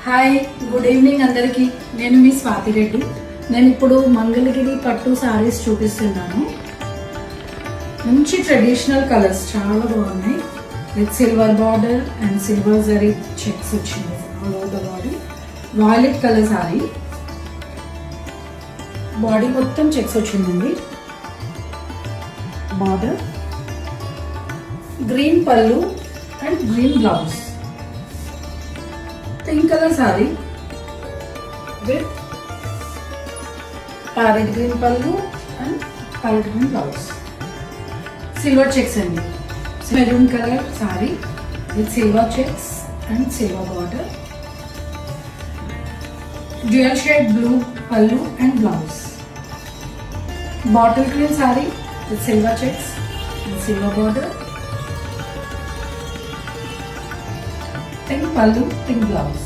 Hi, good evening అందరికీ. నేను మీ స్వాతి రెడ్డి. నేను ఇప్పుడు మంగళగిరి పట్టు సారీస్ చూపిస్తున్నాను. మంచి ట్రెడిషనల్ కలర్స్ చాలా బాగున్నాయి. With silver border and silver zari checks వచ్చింది all over the body. Violet colour sari, body మొత్తం చెక్స్ వచ్చిందండి. Border, green pallu and green blouse. Pink colour sari with parrot green pallu and parrot green blouse. Silver checks అండి. Maroon colour sari with silver checks and silver border. Dual shade blue pallu and blouse. Bottle green sari with silver checks and silver border. Pink pallu, pink blouse.